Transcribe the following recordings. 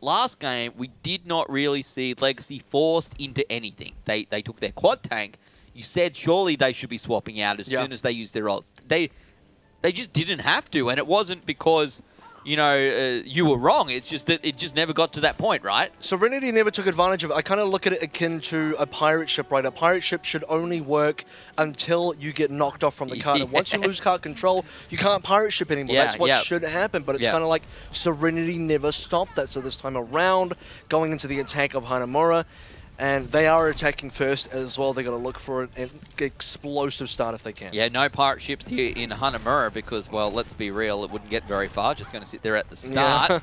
last game, we did not really see Legacy forced into anything. They took their quad tank. You said surely they should be swapping out as soon as they used their ults. They just didn't have to, and it wasn't because, you know, you were wrong. It's just that it just never got to that point, right? SereNity never took advantage of it. I kind of look at it akin to a pirate ship, right? A pirate ship should only work until you get knocked off from the cart. And once you lose cart control, you can't pirate ship anymore. That's what should happen. But it's kind of like SereNity never stopped that. So this time around, going into the attack of Hanamura, and they are attacking first as well. They got to look for an explosive start if they can. Yeah, no pirate ships here in Hanamura because, well, let's be real, it wouldn't get very far. Just going to sit there at the start. Yeah.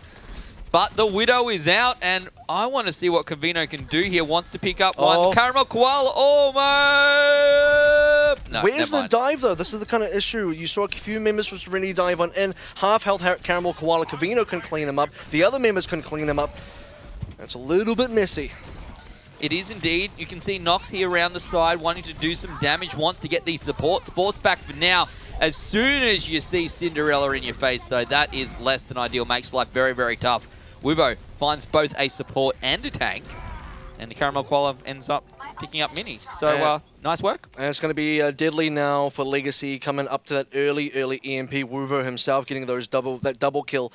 But the Widow is out, and I want to see what Covino can do here. Wants to pick up one. Caramel Koala almost. No, where's the dive, though? This is the kind of issue. You saw a few members from SereNity dive on in. Half health Caramel Koala. Covino can clean him up. The other members can clean him up. That's a little bit messy. It is indeed. You can see Nox here around the side wanting to do some damage, wants to get these supports forced back for now. As soon as you see Cinderella in your face, though, that is less than ideal. Makes life very, very tough. Wuvo finds both a support and a tank. And the Caramel Koala ends up picking up Mini. So, nice work. And it's going to be deadly now for Legacy coming up to that early EMP. Wuvo himself getting that double kill.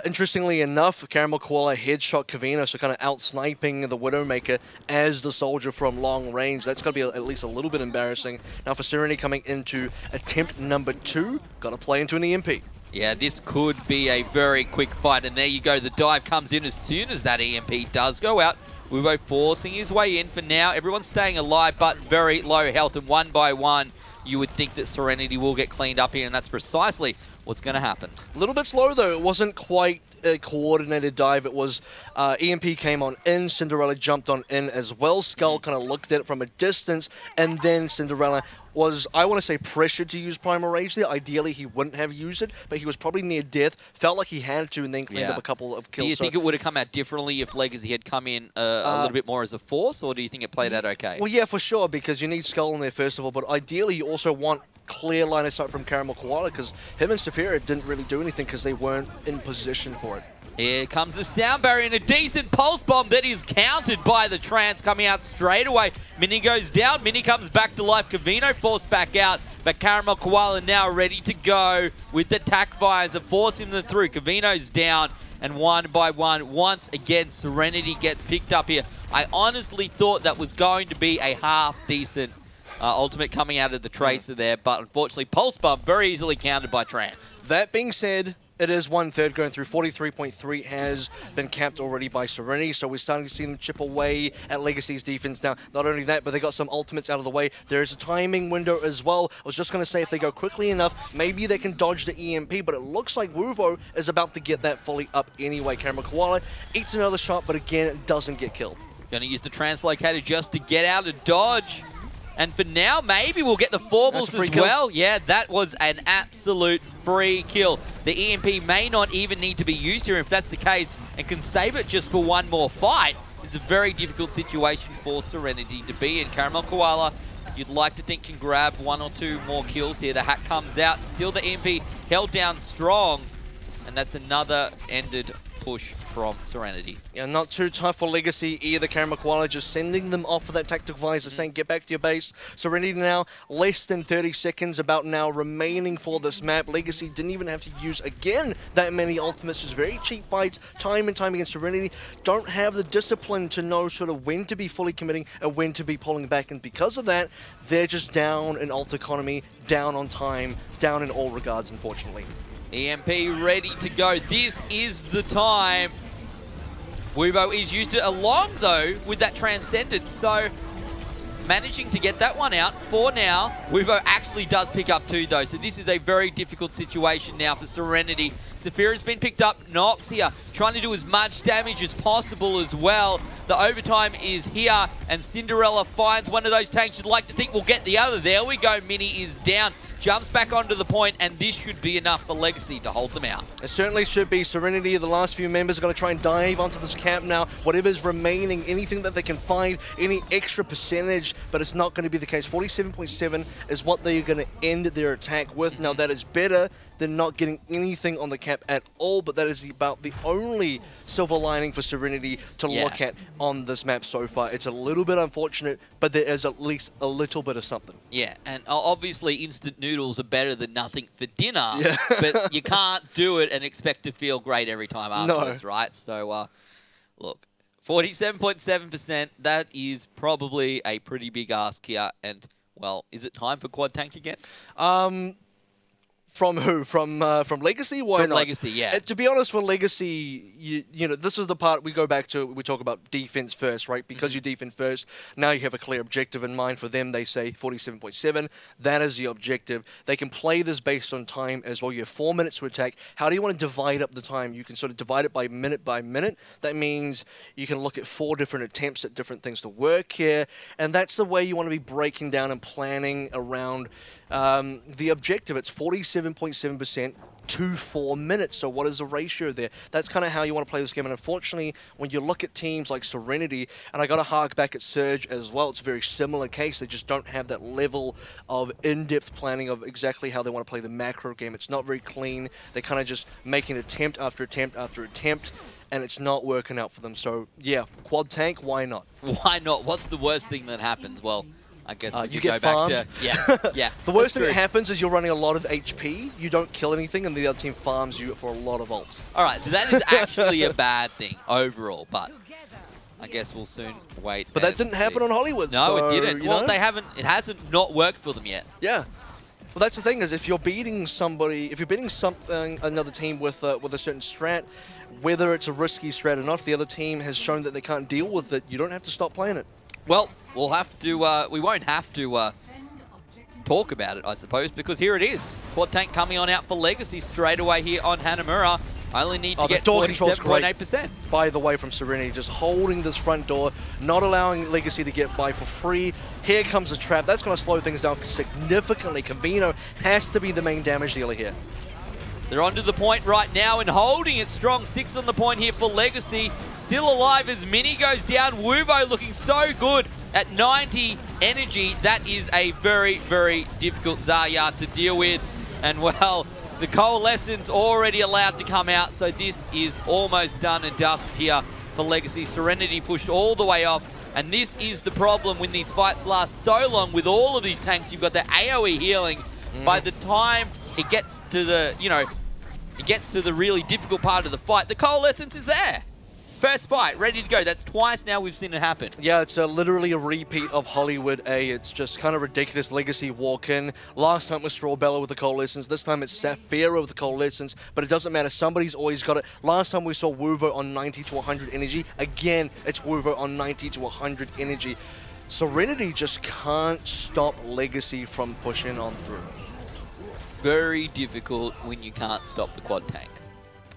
Interestingly enough, Caramel Koala headshot Covino, so kind of out-sniping the Widowmaker as the soldier from long range. That's going to be at least a little bit embarrassing. Now for SereNity coming into attempt number 2, got to play into an EMP. Yeah, this could be a very quick fight. And there you go. The dive comes in as soon as that EMP does go out. Wuvo forcing his way in for now. Everyone's staying alive, but very low health. And one by one, you would think that SereNity will get cleaned up here, and that's precisely what's going to happen. A little bit slow, though. It wasn't quite a coordinated dive. It was EMP came on in, Cinderella jumped on in as well. Skull kind of looked at it from a distance, and then Cinderella was, I want to say, pressured to use Primal Rage there. Ideally, he wouldn't have used it, but he was probably near death, felt like he had to, and then cleaned up a couple of kills. Do you think it would have come out differently if Legacy had come in a little bit more as a force, or do you think it played out okay? Well, yeah, for sure, because you need Skull in there, first of all, but ideally, you also want clear line of sight from Caramel Koala, because him and Saphira didn't really do anything because they weren't in position for it. Here comes the sound barrier and a decent pulse bomb that is countered by the Trance coming out straight away. Mini goes down, Mini comes back to life, Covino forced back out, but Caramel Koala now ready to go with the tack visor, forcing them through. Covino's down, and one by one, once again, SereNity gets picked up here. I honestly thought that was going to be a half-decent ultimate coming out of the Tracer there, but unfortunately, pulse bomb very easily countered by Trance. That being said, it is 1/3 going through. 43.3 has been capped already by SereNity, so we're starting to see them chip away at Legacy's defense now. Not only that, but they got some ultimates out of the way. There is a timing window as well. I was just going to say, if they go quickly enough, maybe they can dodge the EMP, but it looks like Wuvo is about to get that fully up anyway. Caramel Koala eats another shot, but again, doesn't get killed. Going to use the translocator just to get out of dodge. And for now, maybe we'll get the fourballs as well. Yeah, that was an absolute free kill. The EMP may not even need to be used here if that's the case, and can save it just for one more fight. It's a very difficult situation for SereNity to be in. Caramel Koala, you'd like to think, can grab 1 or 2 more kills here. The hack comes out. Still the EMP held down strong, and that's another ended push from SereNity. Yeah, not too tough for Legacy either. Caramel Koala just sending them off for that tactical visor, saying get back to your base. SereNity now less than 30 seconds about now remaining for this map. Legacy didn't even have to use again that many ultimates. Just very cheap fights time and time against SereNity. Don't have the discipline to know sort of when to be fully committing and when to be pulling back, and because of that, they're just down in ult economy, down on time, down in all regards, unfortunately. EMP ready to go. This is the time. Wuvo is used to along, though, with that Transcendence. So, managing to get that one out for now. Wuvo actually does pick up 2, though. So, this is a very difficult situation now for SereNity. Saphira's been picked up. Nox here, trying to do as much damage as possible as well. The overtime is here, and Cinderella finds one of those tanks. You'd like to think we'll get the other. There we go. Mini is down. Jumps back onto the point, and this should be enough for Legacy to hold them out. It certainly should be. SereNity, the last few members, are going to try and dive onto this camp now. Whatever's remaining, anything that they can find, any extra percentage, but it's not going to be the case. 47.7 is what they're going to end their attack with. Now, that is better they're not getting anything on the cap at all, but that is about the only silver lining for SereNity to look at on this map so far. It's a little bit unfortunate, but there is at least a little bit of something. Yeah, and obviously instant noodles are better than nothing for dinner, but you can't do it and expect to feel great every time afterwards, right? So, look, 47.7%, that is probably a pretty big ask here. And, well, is it time for quad tank again? From who? From Legacy? Why From not? Legacy, yeah. To be honest, for Legacy, you know, this is the part we go back to. We talk about defense first, right? Because you defend first, now you have a clear objective in mind. For them, they say 47.7. That is the objective. They can play this based on time as well. You have 4 minutes to attack. How do you want to divide up the time? You can sort of divide it by minute. That means you can look at 4 different attempts at different things to work here, and that's the way you want to be breaking down and planning around the objective. It's 47.7% to 4 minutes. So what is the ratio there? That's kind of how you want to play this game. And unfortunately, when you look at teams like SereNity, and I got to hark back at Surge as well, it's a very similar case. They just don't have that level of in-depth planning of exactly how they want to play the macro game. It's not very clean. They're kind of just making attempt after attempt after attempt, and it's not working out for them. So yeah, quad tank, why not? Why not? What's the worst thing that happens? Well, I guess we you could get go back to... Yeah. The worst thing that happens is you're running a lot of HP, you don't kill anything, and the other team farms you for a lot of ults. All right, so that is actually a bad thing overall, but I guess we'll soon wait. But that didn't happen on Hollywood. No, so, it didn't. Well, know? it hasn't not worked for them yet. Yeah. Well, that's the thing, is if you're beating somebody, if you're beating another team with a certain strat, whether it's a risky strat or not, if the other team has shown that they can't deal with it, you don't have to stop playing it. Well, we'll have to, we won't have to talk about it, I suppose, because here it is. Quad tank coming on out for Legacy straight away here on Hanamura. Only need to get 47.8%. By the way, from SereNity, just holding this front door, not allowing Legacy to get by for free. Here comes the trap. That's going to slow things down significantly. Convino has to be the main damage dealer here. They're onto the point right now and holding it strong. 6 on the point here for Legacy. Still alive as Mini goes down. Wuvo looking so good at 90 energy. That is a very, very difficult Zarya to deal with. And well, the Coalescence already allowed to come out, so this is almost done and dusted here for Legacy. SereNity pushed all the way off, and this is the problem when these fights last so long with all of these tanks. You've got the AoE healing. By the time it gets to the, it gets to the really difficult part of the fight, the Coalescence is there. First fight, ready to go. That's twice now we've seen it happen. Yeah, it's literally a repeat of Hollywood A. It's just kind of ridiculous. Legacy walk in. Last time was Strawbella with the Coalescence. This time it's Sapphira with the Coalescence. But it doesn't matter. Somebody's always got it. Last time we saw Wuvo on 90 to 100 energy. Again, it's Wuvo on 90 to 100 energy. SereNity just can't stop Legacy from pushing on through. Very difficult when you can't stop the quad tank.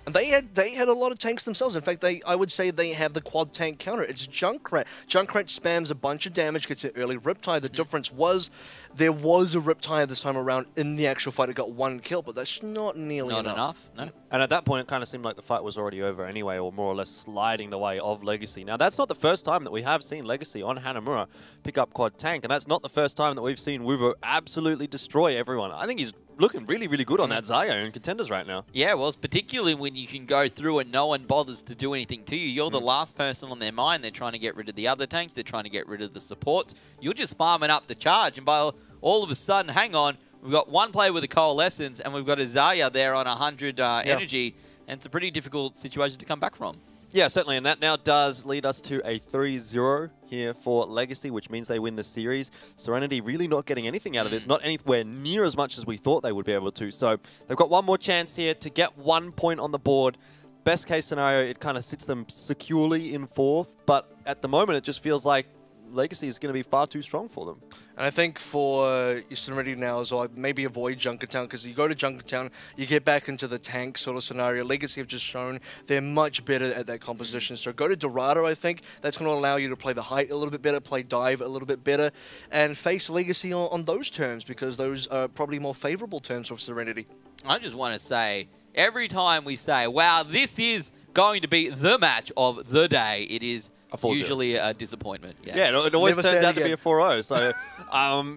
And they had a lot of tanks themselves. In fact, I would say they have the quad tank counter. It's Junkrat. Junkrat spams a bunch of damage, gets an early Riptide. The difference was there was a Riptide this time around in the actual fight. It got 1 kill, but that's not nearly enough. Not enough, no. And at that point, it kind of seemed like the fight was already over anyway, or more or less sliding the way of Legacy. Now, that's not the first time that we have seen Legacy on Hanamura pick up quad tank, and that's not the first time that we've seen Wuvo absolutely destroy everyone. I think he's looking really, really good on that Zarya in Contenders right now. Yeah, well, it's particularly when you can go through and no one bothers to do anything to you. You're the last person on their mind. They're trying to get rid of the other tanks. They're trying to get rid of the supports. You're just farming up the charge, and by all of a sudden, hang on, we've got one player with a Coalescence, and we've got a Zarya there on 100 energy, and it's a pretty difficult situation to come back from. Yeah, certainly, and that now does lead us to a 3-0 here for Legacy, which means they win the series. SereNity really not getting anything out of this, not anywhere near as much as we thought they would be able to. So they've got one more chance here to get 1 point on the board. Best case scenario, it kind of sits them securely in 4th, but at the moment it just feels like Legacy is going to be far too strong for them. And I think for SereNity now as well, maybe avoid Junkertown, because you go to Junkertown, you get back into the tank sort of scenario. Legacy have just shown they're much better at that composition. So go to Dorado, I think. That's going to allow you to play the height a little bit better, play dive a little bit better, and face Legacy on those terms, because those are probably more favorable terms for SereNity. I just want to say, every time we say, wow, this is going to be the match of the day, it is A 4-0. Usually a disappointment. Yeah, Yeah, it always Never turns say it out to be a 4-0. So,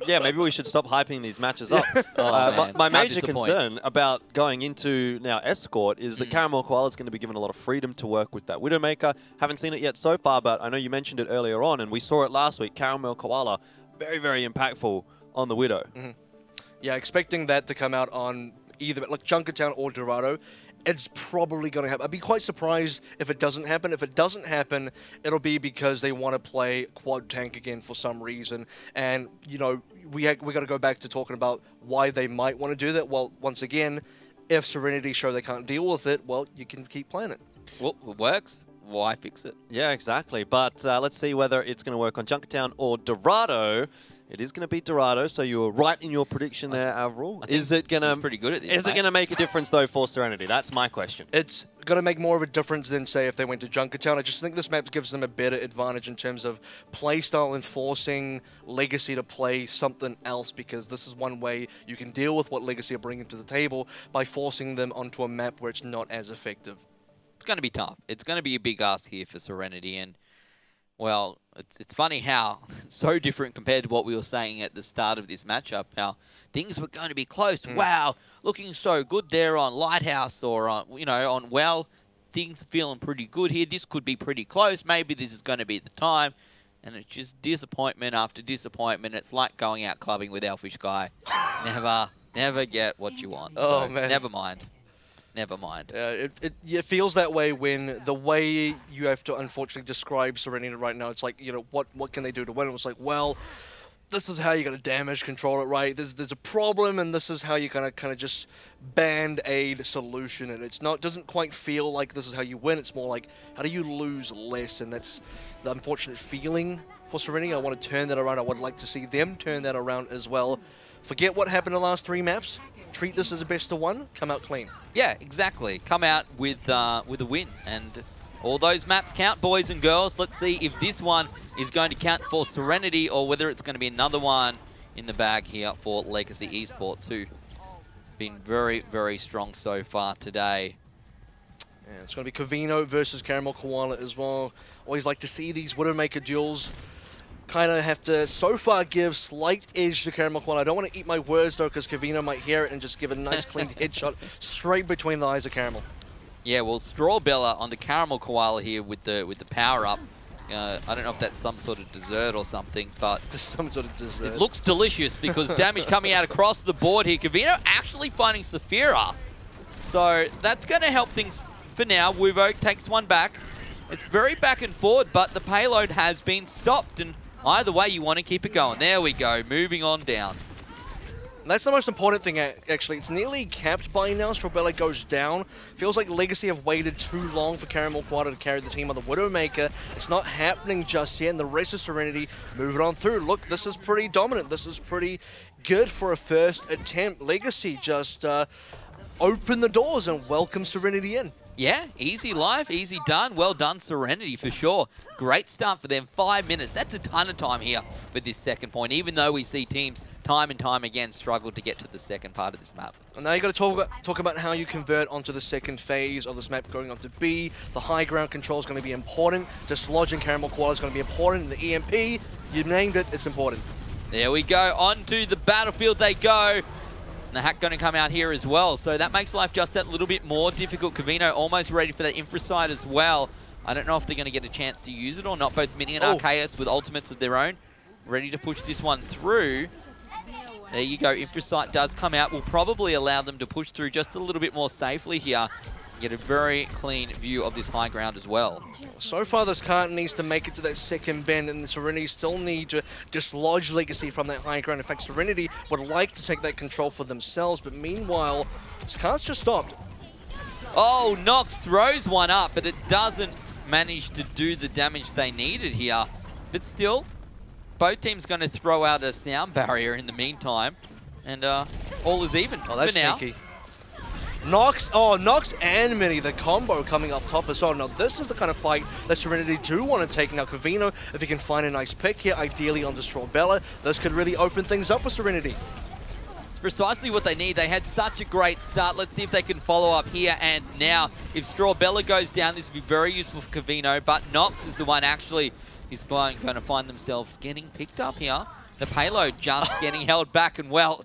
yeah, maybe we should stop hyping these matches up. My major concern about going into now Escort is that Caramel Koala is going to be given a lot of freedom to work with that Widowmaker. Haven't seen it yet so far, but I know you mentioned it earlier on, and we saw it last week. Caramel Koala, very, very impactful on the Widow. Yeah, expecting that to come out on either like Junkertown or Dorado. It's probably going to happen. I'd be quite surprised if it doesn't happen. If it doesn't happen, it'll be because they want to play quad tank again for some reason. And, you know, we got to go back to talking about why they might want to do that. Well, once again, if SereNity show they can't deal with it, well, you can keep playing it. Well, it works. Why fix it? Yeah, exactly. But let's see whether it's going to work on Junkertown or Dorado. It is going to be Dorado, so you were right in your prediction there, AVRL. Is it going to? Pretty good at this. Is it going to make a difference though for SereNity? That's my question. It's going to make more of a difference than say if they went to Junkertown. I just think this map gives them a better advantage in terms of playstyle and forcing Legacy to play something else, because this is one way you can deal with what Legacy are bringing to the table by forcing them onto a map where it's not as effective. It's going to be tough. It's going to be a big ask here for SereNity, and well, it's funny how it's so different compared to what we were saying at the start of this matchup, how things were going to be close. Wow, looking so good there on Lighthouse or on, you know, on Well. Things are feeling pretty good here. This could be pretty close. Maybe this is going to be the time. And it's just disappointment after disappointment. It's like going out clubbing with Elfishguy. Never get what you want. Oh, so man. Never mind. Never mind. It feels that way when the way you have to unfortunately describe SereNity right now, it's like, you know, what can they do to win? It was like, well, this is how you're going to damage control it, right? There's a problem, and this is how you're going to kind of just band-aid solution it. It's not, doesn't quite feel like this is how you win. It's more like, how do you lose less? And that's the unfortunate feeling for SereNity. I want to turn that around. I would like to see them turn that around as well. Forget what happened in the last 3 maps. Treat this as a best of one. Come out clean. Yeah, exactly. Come out with a win, and all those maps count, boys and girls. Let's see if this one is going to count for SereNity or whether it's going to be another one in the bag here for Legacy Esports, who have been very, very strong so far today. Yeah, it's going to be Covino versus Caramel Koala as well. Always like to see these Widowmaker duels. Kind of have to, so far, give slight edge to Caramel Koala. I don't want to eat my words, though, because Covino might hear it and just give a nice, clean headshot straight between the eyes of Caramel. Yeah, well, Strawbella on the Caramel Koala here with the power-up. I don't know if that's some sort of dessert or something, but some sort of dessert. It looks delicious because damage coming out across the board here. Covino actually finding Saphira. So that's going to help things for now. Wuvo takes one back. It's very back and forward, but the payload has been stopped, and either way, you want to keep it going. There we go, moving on down. And that's the most important thing, actually. It's nearly capped by now. Strawbella goes down. Feels like Legacy have waited too long for Caramel Koala to carry the team on the Widowmaker. It's not happening just yet, and the rest of SereNity moving on through. Look, this is pretty dominant. This is pretty good for a first attempt. Legacy just open the doors and welcome SereNity in. Yeah, easy life, easy done. Well done, SereNity, for sure. Great start for them. 5 minutes. That's a ton of time here for this second point, even though we see teams time and time again struggle to get to the second part of this map. And now you got to talk about how you convert onto the second phase of this map, going on to B. The high ground control is going to be important. Dislodging Caramel Koala is going to be important. And the EMP, you named it, it's important. There we go. Onto the battlefield they go. And the hack going to come out here as well, so that makes life just that little bit more difficult. Covino almost ready for that infra side as well. I don't know if they're going to get a chance to use it or not. Both Mini and Arceus with ultimates of their own, ready to push this one through. There you go, infra site does come out. Will probably allow them to push through just a little bit more safely here. Get a very clean view of this high ground as well. So far, this cart needs to make it to that second bend, and SereNity still need to dislodge Legacy from that high ground. In fact, SereNity would like to take that control for themselves, but meanwhile, this cart's just stopped. Oh, Nox throws one up, but it doesn't manage to do the damage they needed here. But still, both teams going to throw out a sound barrier in the meantime, and all is even Oh, that's for now. sneaky. Nox and Mini, the combo coming up top as well. Now, this is the kind of fight that SereNity do want to take. Now, Covino, if he can find a nice pick here, ideally on the Strawbella, this could really open things up for SereNity. precisely what they need. They had such a great start. Let's see if they can follow up here and now. If Strawbella goes down, this would be very useful for Cavino, but Nox is the one actually who's going to find themselves getting picked up here. The payload just getting held back, and well,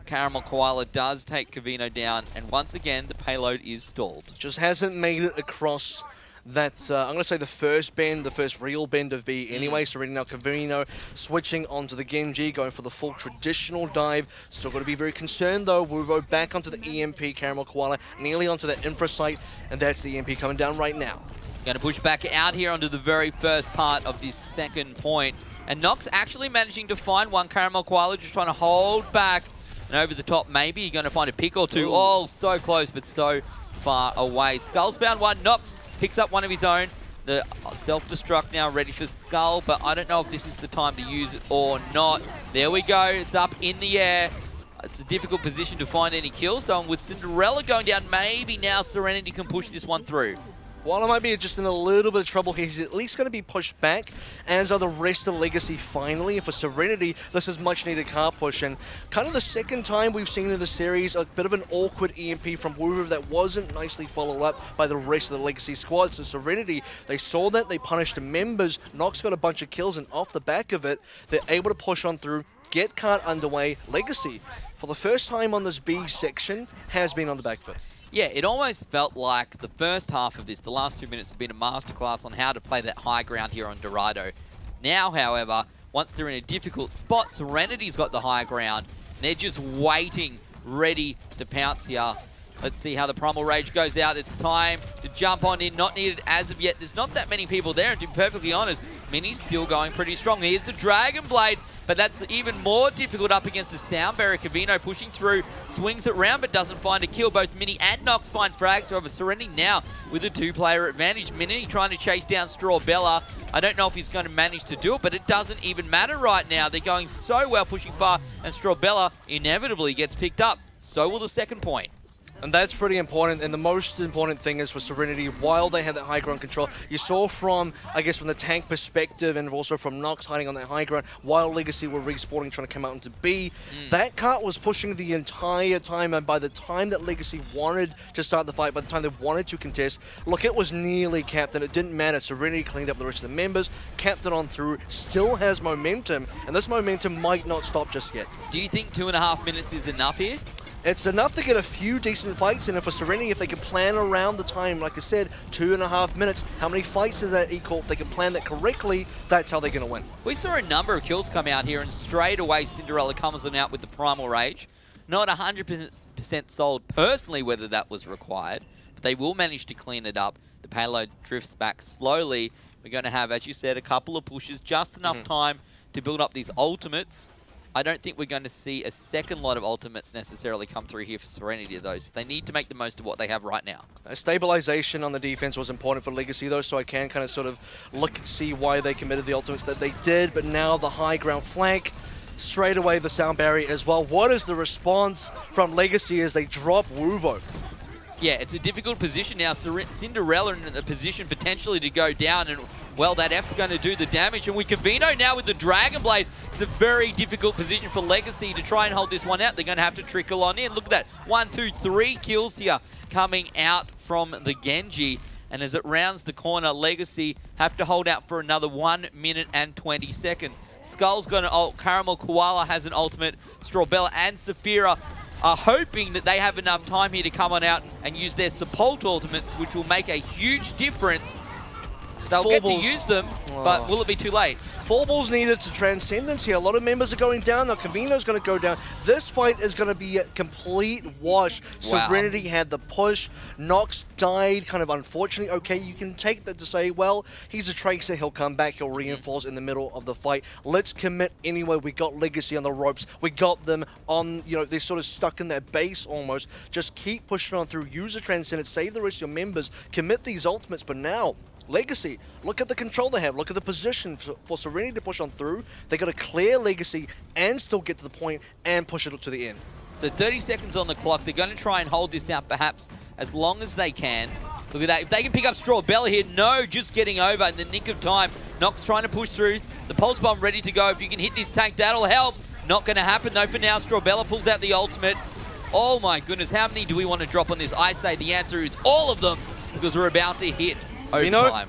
Caramel Koala does take Cavino down, and once again, the payload is stalled. Just hasn't made it across that, I'm going to say the first bend, the first real bend of B anyway. So right now Cavino switching onto the Genji, going for the full traditional dive. Still got to be very concerned though. Wuvo back onto the EMP, Caramel Koala nearly onto that infra site, and that's the EMP coming down right now. Going to push back out here onto the very first part of this second point. And Nox actually managing to find one. Caramel Koala just trying to hold back. And over the top, maybe you're going to find a pick or two. Ooh. Oh, so close, but so far away. Skull's found one. Nox picks up one of his own. The self-destruct now ready for Skull, but I don't know if this is the time to use it or not. There we go. It's up in the air. It's a difficult position to find any kills, though. And with Cinderella going down, maybe now SereNity can push this one through. While I might be just in a little bit of trouble, he's at least going to be pushed back, as are the rest of Legacy finally. And for SereNity, this is much needed car push. And kind of the second time we've seen in the series a bit of an awkward EMP from Wuvo that wasn't nicely followed up by the rest of the Legacy squad. So SereNity, they saw that, they punished the members. Nox got a bunch of kills, and off the back of it, they're able to push on through, get cart underway. Legacy, for the first time on this B section, has been on the back foot. Yeah, it almost felt like the first half of this, the last 2 minutes, have been a masterclass on how to play that high ground here on Dorado. Now, however, once they're in a difficult spot, SereNity's got the high ground. They're just waiting, ready to pounce here. Let's see how the Primal Rage goes out. It's time to jump on in. Not needed as of yet. There's not that many people there, and to be perfectly honest, Mini's still going pretty strong. Here's the Dragon Blade, but that's even more difficult up against the Sound Barrier. Cavino pushing through, swings it round, but doesn't find a kill. Both Mini and Nox find frags. However, SereNity now with a 2-player advantage. Mini trying to chase down Strawbella. I don't know if he's going to manage to do it, but it doesn't even matter right now. They're going so well, pushing far, and Strawbella inevitably gets picked up. So will the second point. And that's pretty important, and the most important thing is for SereNity, while they had that high ground control, you saw from, I guess, from the tank perspective and also from Nox hiding on that high ground, while Legacy were respawning, trying to come out into B, that cart was pushing the entire time, and by the time that Legacy wanted to start the fight, by the time they wanted to contest, look, it was nearly capped, and it didn't matter. SereNity cleaned up the rest of the members, capped it on through, still has momentum, and this momentum might not stop just yet. Do you think 2.5 minutes is enough here? It's enough to get a few decent fights in, and for SereNity, if they can plan around the time, like I said, 2.5 minutes, how many fights does that equal? If they can plan that correctly, that's how they're going to win. We saw a number of kills come out here, and straight away Cinderella comes on out with the Primal Rage. Not 100% sold personally whether that was required, but they will manage to clean it up. The payload drifts back slowly. We're going to have, as you said, a couple of pushes, just enough time to build up these ultimates. I don't think we're going to see a second lot of ultimates necessarily come through here for SereNity, though. So they need to make the most of what they have right now. Stabilization on the defense was important for Legacy, though, so I can kind of sort of look and see why they committed the ultimates that they did. But now the high ground flank, straight away the Sound Barrier as well. What is the response from Legacy as they drop Wuvo? Yeah, it's a difficult position now. Cinderella in a position potentially to go down, and well, that F's going to do the damage. And with Cavino now with the Dragon Blade, it's a very difficult position for Legacy to try and hold this one out. They're going to have to trickle on in. Look at that. 1, 2, 3 kills here coming out from the Genji. And as it rounds the corner, Legacy have to hold out for another 1 minute and 20 seconds. Skull's got an ult. Caramel Koala has an ultimate. Strawbella and Saphira are hoping that they have enough time here to come on out and use their support ultimates, which will make a huge difference. They'll get to use them, but will it be too late? 4 balls needed to Transcendence here. A lot of members are going down. Now Cavino's going to go down. This fight is going to be a complete wash. Wow. SereNity had the push. Nox died, kind of unfortunately. Okay, you can take that to say, well, he's a Tracer. He'll come back. He'll reinforce in the middle of the fight. Let's commit anyway. We got Legacy on the ropes. We got them on, you know, they're sort of stuck in their base almost. Just keep pushing on through. Use the Transcendence. Save the rest of your members. Commit these ultimates. But now, Legacy, look at the control they have. Look at the position for SereNity to push on through. They got to clear Legacy and still get to the point and push it to the end. So 30 seconds on the clock. They're going to try and hold this out perhaps as long as they can. Look at that. If they can pick up Strawbella here, no, just getting over in the nick of time. Nox trying to push through. The Pulse Bomb ready to go. If you can hit this tank, that'll help. Not going to happen though for now. Strawbella pulls out the ultimate. Oh my goodness, how many do we want to drop on this? I say the answer is all of them, because we're about to hit overtime.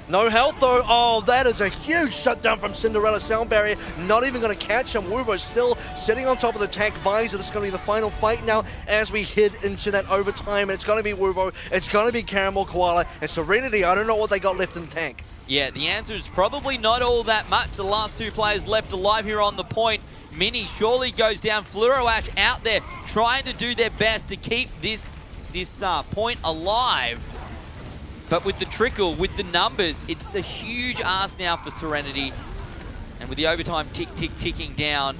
No health though. Oh, that is a huge shutdown from Cinderella. Sound barrier not even going to catch him. Wuvo still sitting on top of the tank visor. This is going to be the final fight now as we head into that overtime. And it's going to be Wuvo, it's going to be Caramel Koala, and SereNity. I don't know what they got left in the tank. Yeah, the answer is probably not all that much. The last two players left alive here on the point. Mini surely goes down. Fluoro Ash out there trying to do their best to keep this point alive. But with the trickle, with the numbers, it's a huge ask now for SereNity. And with the overtime ticking down,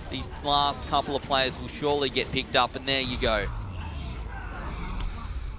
these last couple of players will surely get picked up. And there you go.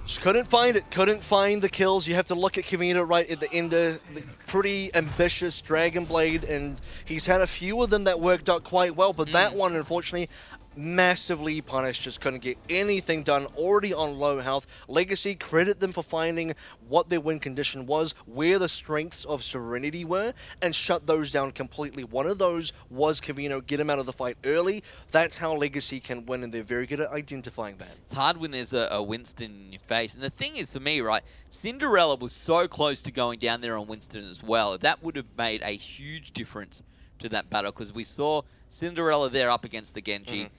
Just couldn't find it. Couldn't find the kills. You have to look at Kavita right at the end of the pretty ambitious Dragon Blade, and he's had a few of them that worked out quite well, but that one, unfortunately, massively punished. Just couldn't get anything done. Already on low health. Legacy, credit them for finding what their win condition was, where the strengths of SereNity were, and shut those down completely. One of those was Kavino, get him out of the fight early. That's how Legacy can win, and they're very good at identifying that. It's hard when there's a Winston in your face. And the thing is, for me, right, Cinderella was so close to going down there on Winston as well. That would have made a huge difference to that battle, because we saw Cinderella there up against the Genji.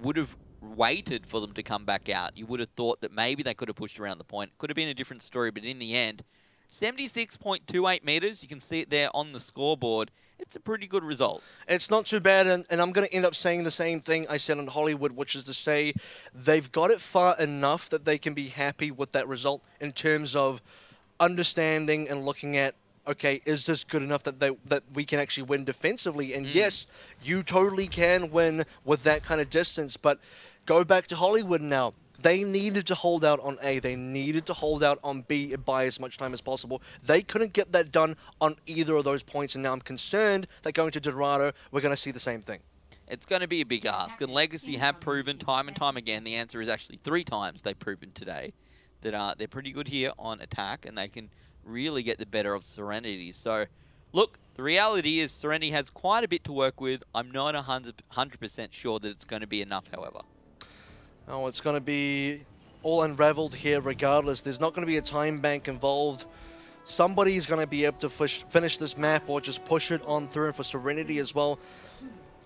Would have waited for them to come back out. You would have thought that maybe they could have pushed around the point. Could have been a different story, but in the end, 76.28 meters, you can see it there on the scoreboard. It's a pretty good result. It's not too bad, and I'm going to end up saying the same thing I said on Hollywood, which is to say they've got it far enough that they can be happy with that result in terms of understanding and looking at, okay, is this good enough that we can actually win defensively? And yes, you totally can win with that kind of distance, but go back to Hollywood now. They needed to hold out on A. They needed to hold out on B and buy as much time as possible. They couldn't get that done on either of those points, and now I'm concerned that going to Dorado, we're going to see the same thing. It's going to be a big ask, and Legacy have proven time and time again, the answer is actually 3 times they've proven today, that they're pretty good here on attack, and they can really get the better of SereNity. So, look, the reality is SereNity has quite a bit to work with. I'm not 100% sure that it's going to be enough, however. Oh, it's going to be all unraveled here regardless. There's not going to be a time bank involved. Somebody's going to be able to finish this map or just push it on through, and for SereNity as well.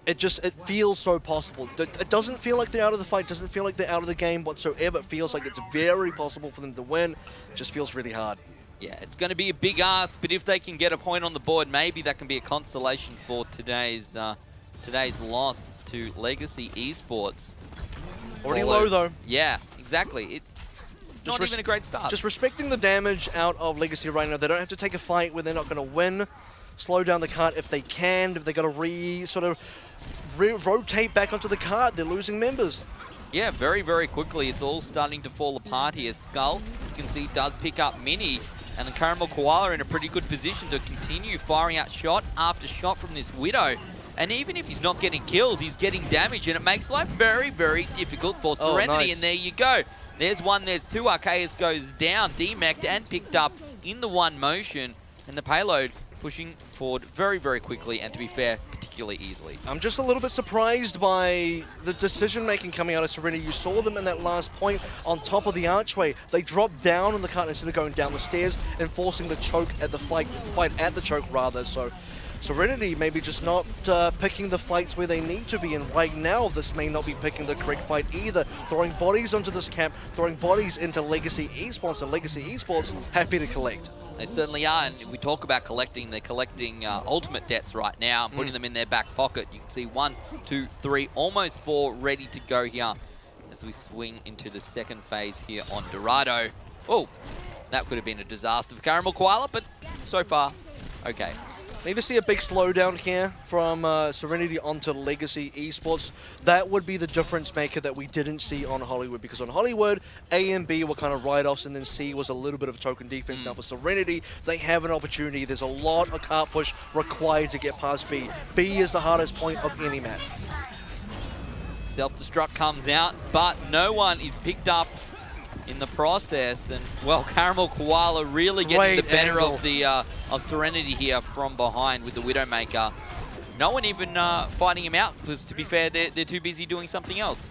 It feels so possible. It doesn't feel like they're out of the fight. It doesn't feel like they're out of the game whatsoever. It feels like it's very possible for them to win. It just feels really hard. Yeah, it's going to be a big ask, but if they can get a point on the board, maybe that can be a consolation for today's loss to Legacy Esports. Already low, though. Yeah, exactly. It's not even a great start. Just respecting the damage out of Legacy right now. They don't have to take a fight where they're not going to win. Slow down the cart if they can. If they got to rotate back onto the cart, they're losing members. Yeah, very, very quickly. It's all starting to fall apart here. Skull, you can see, does pick up Mini. And the Caramel Koala in a pretty good position to continue firing out shot after shot from this Widow. And even if he's not getting kills, he's getting damage. And it makes life very, very difficult for SereNity. Nice. And there you go. There's one, there's two. Arceus goes down, demeched and picked up in the one motion. And the payload pushing forward very, very quickly. And to be fair, particularly easily. I'm just a little bit surprised by the decision-making coming out of SereNity. You saw them in that last point on top of the archway. They dropped down on the cart instead of going down the stairs and forcing the choke at the fight at the choke rather. So SereNity maybe just not picking the fights where they need to be, and right now this may not be picking the correct fight either. Throwing bodies onto this camp, throwing bodies into Legacy Esports, and Legacy Esports happy to collect. They certainly are, and we talk about collecting. They're collecting ultimate debts right now, putting them in their back pocket. You can see 1, 2, 3, almost 4 ready to go here as we swing into the second phase here on Dorado. Oh, that could have been a disaster for Caramel Koala, but so far, okay. Need to see a big slowdown here from SereNity onto Legacy Esports. That would be the difference maker that we didn't see on Hollywood, because on Hollywood, A and B were kind of write-offs, and then C was a little bit of a token defense. Now for SereNity, they have an opportunity. There's a lot of cart push required to get past B. B is the hardest point of any map. Self-destruct comes out, but no one is picked up in the process, and well, Caramel Koala really getting the better of the of SereNity here from behind with the Widowmaker. no one even fighting him out, because to be fair, they're too busy doing something else.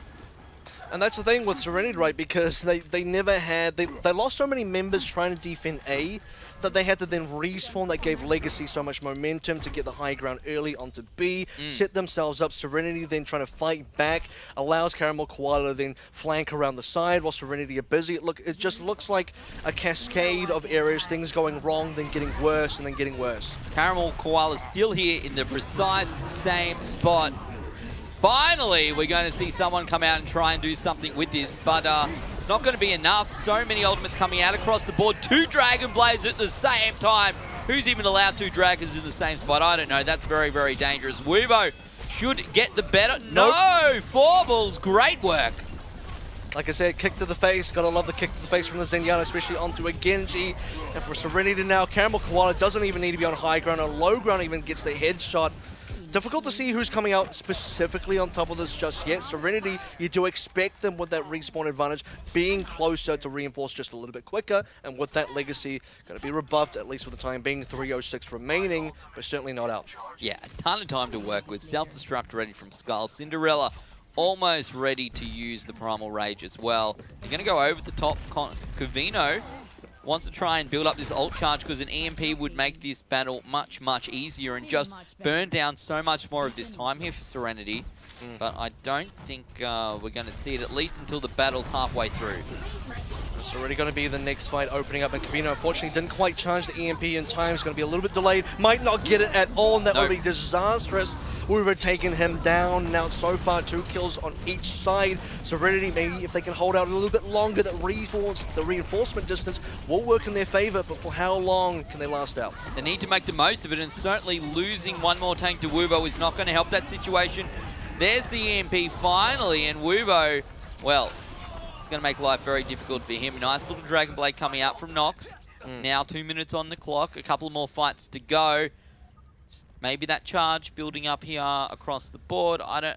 And that's the thing with SereNity, right? Because they never had... They lost so many members trying to defend A that they had to then respawn. That gave Legacy so much momentum to get the high ground early onto B, set themselves up. SereNity then trying to fight back, allows Carroll Koala to then flank around the side while SereNity are busy. It just looks like a cascade of areas, things going wrong, then getting worse, and then getting worse. Carroll Koala still here in the precise same spot. Finally, we're going to see someone come out and try and do something with this, but it's not going to be enough. So many ultimates coming out across the board. 2 Dragon Blades at the same time. Who's even allowed 2 dragons in the same spot? I don't know. That's very, very dangerous. Wubo should get the better. Nope. No! 4 balls. Great work. Like I said, kick to the face. Gotta love the kick to the face from the Zenyatta, especially onto a Genji. And for SereNity now, Carroll Koala doesn't even need to be on high ground. On low ground even gets the headshot. Difficult to see who's coming out specifically on top of this just yet. SereNity, you do expect them with that respawn advantage being closer to reinforce just a little bit quicker, and with that Legacy going to be rebuffed, at least for the time being. 306 remaining, but certainly not out. Yeah, a ton of time to work with. Self-destruct ready from Skull. Cinderella almost ready to use the Primal Rage as well. They're going to go over the top. Covino wants to try and build up this ult charge because an EMP would make this battle much, much easier and just burn down so much more of this time here for SereNity. But I don't think we're going to see it, at least until the battle's halfway through. It's already going to be the next fight opening up, and Covino unfortunately didn't quite charge the EMP in time. It's going to be a little bit delayed. Might not get it at all, and that would be disastrous. We were taking him down. Now so far 2 kills on each side. SereNity, maybe if they can hold out a little bit longer, that the reinforcement distance will work in their favor, but for how long can they last out? They need to make the most of it, and certainly losing one more tank to Wubo is not going to help that situation. There's the EMP finally, and Wubo, well, it's going to make life very difficult for him. Nice little Dragon Blade coming out from Nox. Now 2 minutes on the clock, a couple more fights to go. Maybe that charge building up here across the board. I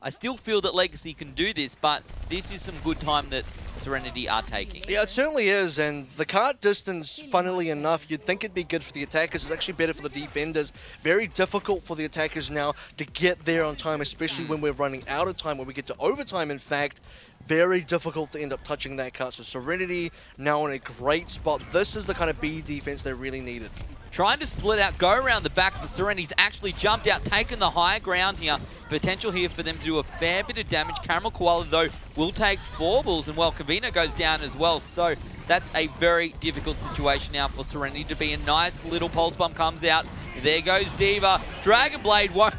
still feel that Legacy can do this, but this is some good time that SereNity are taking. Yeah, it certainly is, and the cart distance, funnily enough, you'd think it'd be good for the attackers. It's actually better for the defenders. Very difficult for the attackers now to get there on time, especially when we're running out of time, when we get to overtime, in fact. Very difficult to end up touching that cart. So SereNity now in a great spot. This is the kind of B defense they really needed. Trying to split out, go around the back, but SereNity's actually jumped out, taken the higher ground here. Potential here for them to do a fair bit of damage. Carroll Koala, though, will take 4 balls, and well, Covino goes down as well. So that's a very difficult situation now for SereNity to be. A nice little pulse bomb comes out. There goes Diva. Dragon Blade won't...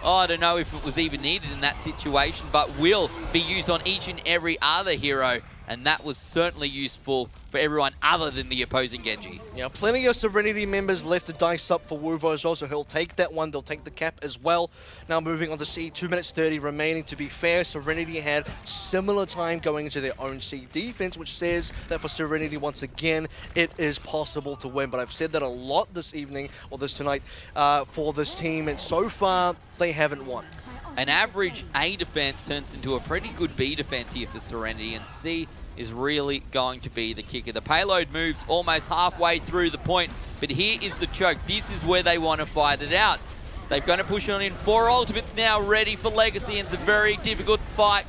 Oh, I don't know if it was even needed in that situation, but will be used on each and every other hero. And that was certainly useful for everyone other than the opposing Genji. Yeah, plenty of SereNity members left to dice up for Wubo as well, so he'll take that one. They'll take the cap as well. Now moving on to C, 2 minutes 30 remaining. To be fair, SereNity had similar time going into their own C defense, which says that for SereNity, once again, it is possible to win. But I've said that a lot this evening, or this tonight, for this team, and so far, they haven't won. An average A defense turns into a pretty good B defense here for SereNity, and C is really going to be the kicker. The payload moves almost halfway through the point, but here is the choke. This is where they want to fight it out. They're going to push on in. 4 ultimates now ready for Legacy, and it's a very difficult fight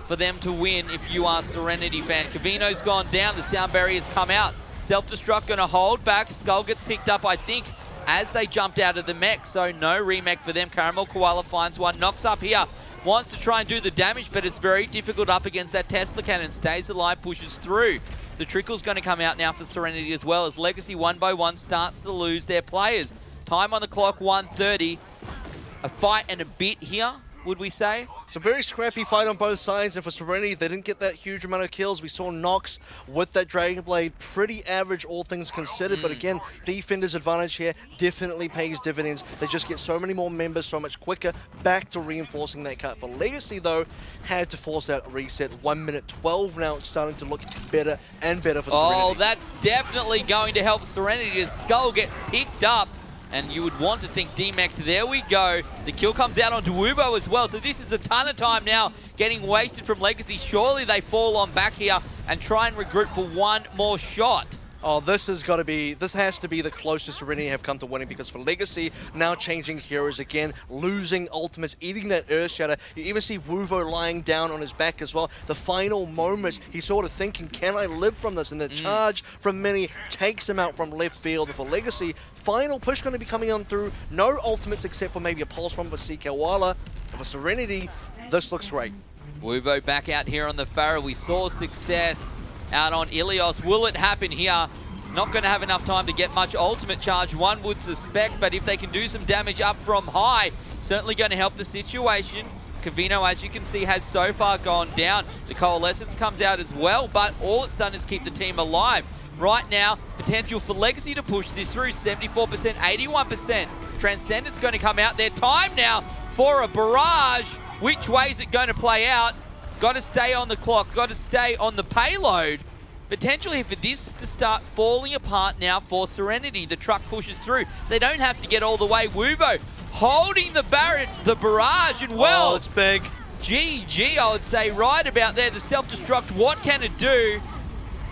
for them to win if you are SereNity fan. Covino's gone down. The sound barrier's come out. Self-destruct going to hold back. Skull gets picked up, I think, as they jumped out of the mech, so no remech for them. Carroll Koala finds one, knocks up here, wants to try and do the damage, but it's very difficult up against that Tesla cannon. Stays alive, pushes through. The trickle's going to come out now for SereNity as well, as Legacy 1 by 1 starts to lose their players. Time on the clock, 1:30. A fight and a bit here, would we say? It's a very scrappy fight on both sides, and for SereNity, they didn't get that huge amount of kills. We saw Nox with that Dragon Blade, pretty average all things considered, but again, defender's advantage here definitely pays dividends. They just get so many more members so much quicker, back to reinforcing that cut. For Legacy, though, had to force out a reset. 1 minute 12 now, it's starting to look better and better for SereNity. Oh, that's definitely going to help SereNity as Skull gets picked up. And you would want to think DMEC, there we go. The kill comes out onto Wubo as well. So this is a ton of time now getting wasted from Legacy. Surely they fall on back here and try and regroup for one more shot. Oh, this has to be the closest SereNity have come to winning, because for Legacy, now changing heroes again, losing ultimates, eating that Earth Shatter. You even see Wuvo lying down on his back as well. The final moments, he's sort of thinking, can I live from this? And the charge from Mini takes him out from left field. For Legacy, final push going to be coming on through. No ultimates except for maybe a pulse bomb for Sikawala. For SereNity, this looks great. Wuvo back out here on the Pharah. We saw success out on Ilios. Will it happen here? Not going to have enough time to get much ultimate charge, one would suspect, but if they can do some damage up from high, certainly going to help the situation. Cavino, as you can see, has so far gone down. The Coalescence comes out as well, but all it's done is keep the team alive. Right now, potential for Legacy to push this through, 74%, 81%. Transcendence going to come out there. Time now for a barrage. Which way is it going to play out? Got to stay on the clock, got to stay on the payload. Potentially for this to start falling apart now for SereNity. The truck pushes through. They don't have to get all the way. Wuvo holding the barrage, and well, it's big. GG, I would say, right about there. The self-destruct, what can it do?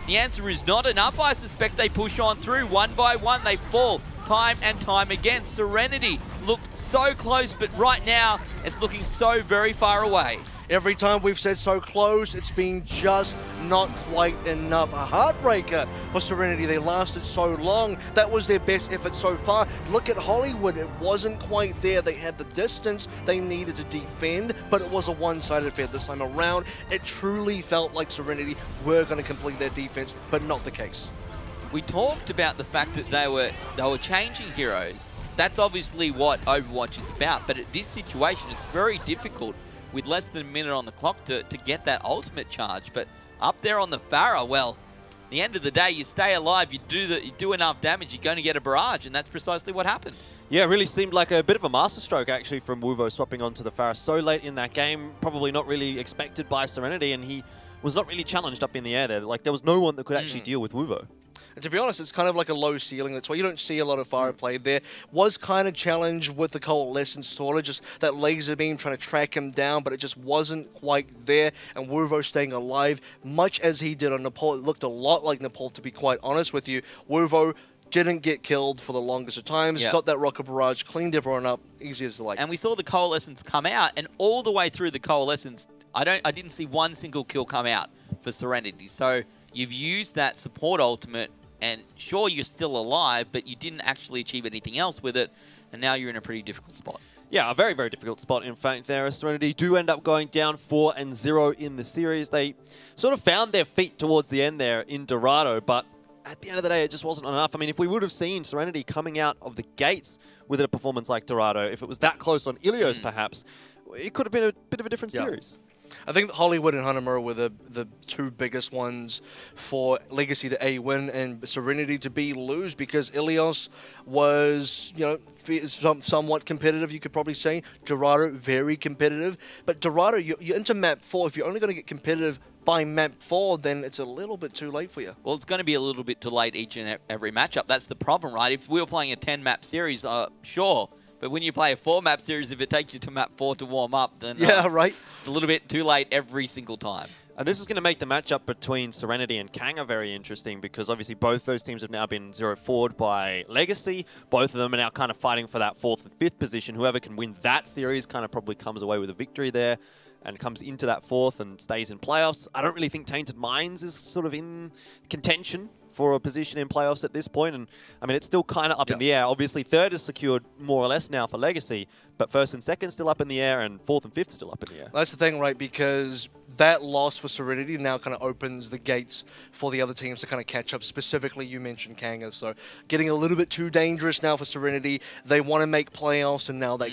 The answer is not enough. I suspect they push on through. One by one, they fall time and time again. SereNity looked so close, but right now, it's looking so very far away. Every time we've said so close, it's been just not quite enough. A heartbreaker for SereNity. They lasted so long. That was their best effort so far. Look at Hollywood. It wasn't quite there. They had the distance they needed to defend, but it was a one-sided affair this time around. It truly felt like SereNity were going to complete their defense, but not the case. We talked about the fact that they were changing heroes. That's obviously what Overwatch is about, but at this situation, it's very difficult with less than a minute on the clock to get that ultimate charge. But up there on the Pharah, well, at the end of the day, you stay alive, you do enough damage, you're going to get a barrage, and that's precisely what happened. Yeah, it really seemed like a bit of a masterstroke, actually, from Wuvo swapping onto the Pharah so late in that game. Probably not really expected by SereNity, and he was not really challenged up in the air there. Like, there was no one that could actually deal with Wuvo. And to be honest, it's kind of like a low ceiling. That's why you don't see a lot of fire play there. Was kind of challenged with the Coalescence, sort of just that laser beam trying to track him down, but it just wasn't quite there. And Wuvo staying alive, much as he did on Nepal. It looked a lot like Nepal, to be quite honest with you. Wuvo didn't get killed for the longest of times, got that rocket barrage, cleaned everyone up, easy as the like. And we saw the Coalescence come out, and all the way through the Coalescence, I didn't see one single kill come out for SereNity. So you've used that support ultimate, and sure, you're still alive, but you didn't actually achieve anything else with it, and now you're in a pretty difficult spot. Yeah, a very, very difficult spot, in fact, there. SereNity do end up going down 4-0 in the series. They sort of found their feet towards the end there in Dorado, but at the end of the day, it just wasn't enough. I mean, if we would have seen SereNity coming out of the gates with a performance like Dorado, if it was that close on Ilios, perhaps, it could have been a bit of a different series. I think Hollywood and Hanamura were the two biggest ones for Legacy to A, win, and SereNity to B, lose, because Ilios was, you know, somewhat competitive, you could probably say. Dorado, very competitive. But Dorado, you're into map 4. If you're only going to get competitive by map 4, then it's a little bit too late for you. Well, it's going to be a little bit too late each and every matchup. That's the problem, right? If we were playing a 10-map series, sure. But when you play a 4-map series, if it takes you to map 4 to warm up, then right. It's a little bit too late every single time. And this is going to make the matchup between SereNity and Kanga very interesting, because obviously both those teams have now been 0-4'd by Legacy. Both of them are now kind of fighting for that 4th and 5th position. Whoever can win that series kind of probably comes away with a victory there and comes into that 4th and stays in playoffs. I don't really think Tainted Minds is sort of in contention for a position in playoffs at this point, and I mean, it's still kind of up in the air. Obviously, 3rd is secured more or less now for Legacy, but 1st and 2nd still up in the air, and 4th and 5th still up in the air. That's the thing, right? Because that loss for SereNity now kind of opens the gates for the other teams to kind of catch up. Specifically, you mentioned Kanga, so getting a little bit too dangerous now for SereNity. They want to make playoffs, and now that